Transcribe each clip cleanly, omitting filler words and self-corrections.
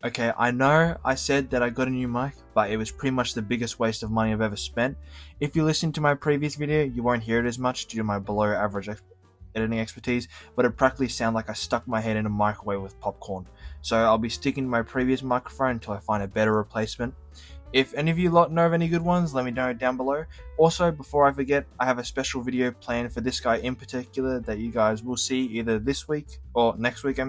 Okay, I know I said that I got a new mic, but it was pretty much the biggest waste of money I've ever spent. If you listened to my previous video, you won't hear it as much due to my below average editing expertise, but it practically sounded like I stuck my head in a microwave with popcorn. So I'll be sticking to my previous microphone until I find a better replacement. If any of you lot know of any good ones, let me know down below. Also, before I forget, I have a special video planned for this guy in particular that you guys will see either this week or next week,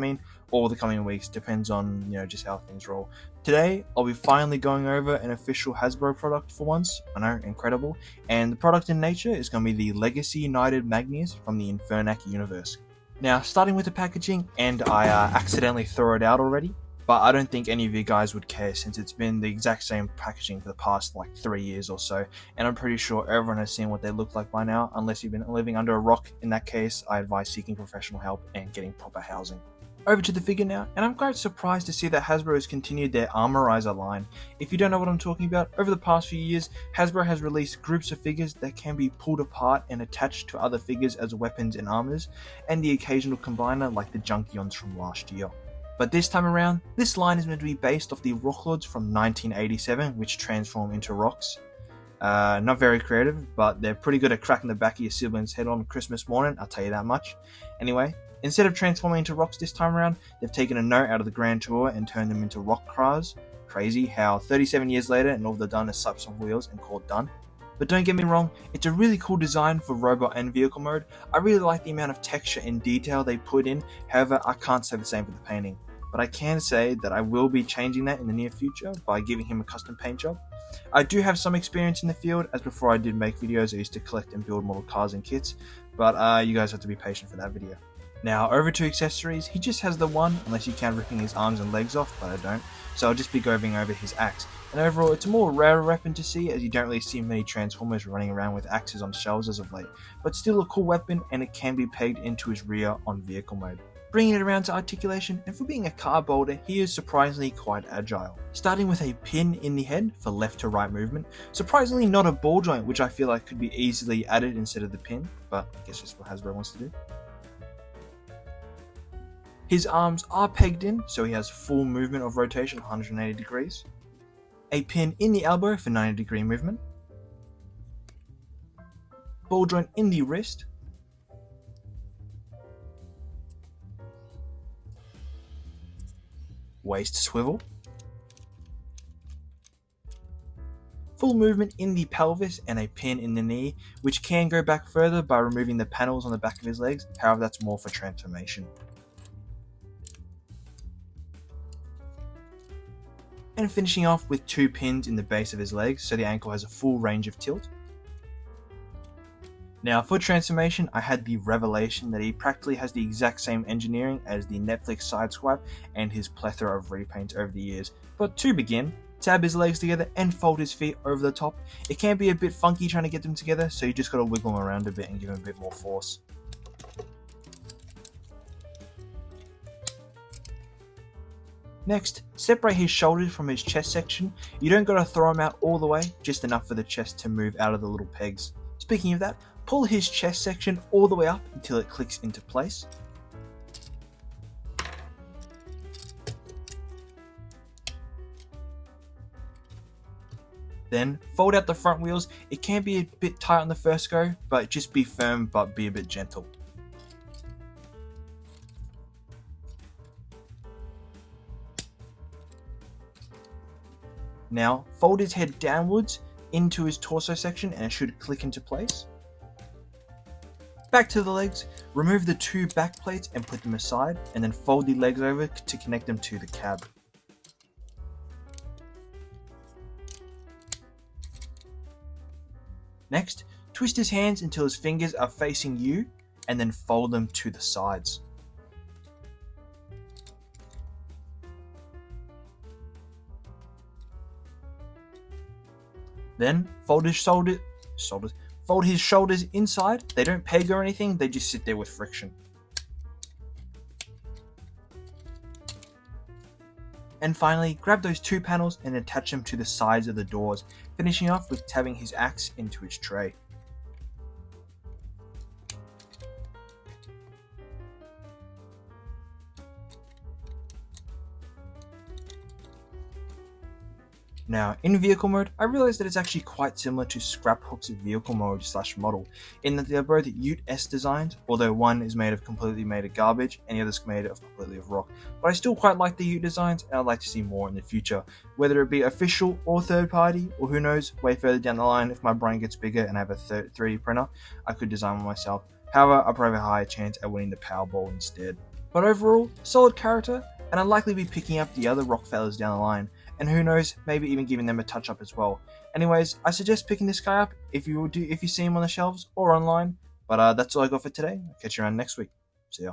or the coming weeks, depends on, just how things roll. Today, I'll be finally going over an official Hasbro product for once. I know, incredible. And the product in nature is going to be the Legacy United Magneous from the Infernac universe. Now, starting with the packaging, and I accidentally threw it out already, but I don't think any of you guys would care since it's been the exact same packaging for the past 3 years or so, and I'm pretty sure everyone has seen what they look like by now. Unless you've been living under a rock, in that case I advise seeking professional help and getting proper housing. Over to the figure now, and I'm quite surprised to see that Hasbro has continued their Armorizer line. If you don't know what I'm talking about, over the past few years, Hasbro has released groups of figures that can be pulled apart and attached to other figures as weapons and armors, and the occasional combiner like the Junkions from last year. But this time around, this line is meant to be based off the Rocklords from 1987, which transform into rocks. Not very creative, but they're pretty good at cracking the back of your sibling's head on Christmas morning, I'll tell you that much. Anyway, instead of transforming into rocks this time around, they've taken a note out of the Grand Tour and turned them into rock cars. Crazy how 37 years later and all they've done is slap some wheels and call it done. But don't get me wrong, it's a really cool design for robot and vehicle mode. I really like the amount of texture and detail they put in, however I can't say the same for the painting. But I can say that I will be changing that in the near future by giving him a custom paint job. I do have some experience in the field, as before I did make videos I used to collect and build model cars and kits, but you guys have to be patient for that video. Now over to accessories, he just has the one, unless you count ripping his arms and legs off, but I don't, so I'll just be going over his axe. And overall, it's a more rare weapon to see, as you don't really see many Transformers running around with axes on shelves as of late, but still a cool weapon, and it can be pegged into his rear on vehicle mode. Bringing it around to articulation, and for being a car builder, he is surprisingly quite agile. Starting with a pin in the head for left to right movement, surprisingly not a ball joint, which I feel like could be easily added instead of the pin, but I guess that's what Hasbro wants to do. His arms are pegged in, so he has full movement of rotation 180 degrees. A pin in the elbow for 90 degree movement. Ball joint in the wrist. Waist swivel. Full movement in the pelvis and a pin in the knee, which can go back further by removing the panels on the back of his legs, however that's more for transformation. And finishing off with 2 pins in the base of his legs so the ankle has a full range of tilt. Now for transformation, I had the revelation that he practically has the exact same engineering as the Netflix Sideswipe and his plethora of repaints over the years. But to begin, tab his legs together and fold his feet over the top. It can be a bit funky trying to get them together, so you just gotta wiggle them around a bit and give them a bit more force. Next, separate his shoulders from his chest section. You don't gotta throw them out all the way, just enough for the chest to move out of the little pegs. Speaking of that, pull his chest section all the way up until it clicks into place. Then fold out the front wheels. It can be a bit tight on the first go, but just be firm but be a bit gentle. Now fold his head downwards into his torso section and it should click into place. Back to the legs, remove the 2 back plates and put them aside, and then fold the legs over to connect them to the cab. Next, twist his hands until his fingers are facing you, and then fold them to the sides. Then fold his shoulders inside. They don't peg or anything, they just sit there with friction. And finally, grab those 2 panels and attach them to the sides of the doors, finishing off with tabbing his axe into his tray. Now, in vehicle mode, I realized that it's actually quite similar to Scraphook's vehicle mode / model, in that they're both Ute S designs, although one is completely made of garbage and the other's completely of rock. But I still quite like the Ute designs, and I'd like to see more in the future, whether it be official or third party, or who knows, way further down the line, if my brain gets bigger and I have a 3D printer, I could design one myself. However, I probably have a higher chance at winning the Powerball instead. But overall, solid character, and I'd likely be picking up the other rock fellas down the line, and who knows, maybe even giving them a touch up as well. Anyways, I suggest picking this guy up if you see him on the shelves or online. But that's all I got for today. I'll catch you around next week. See ya.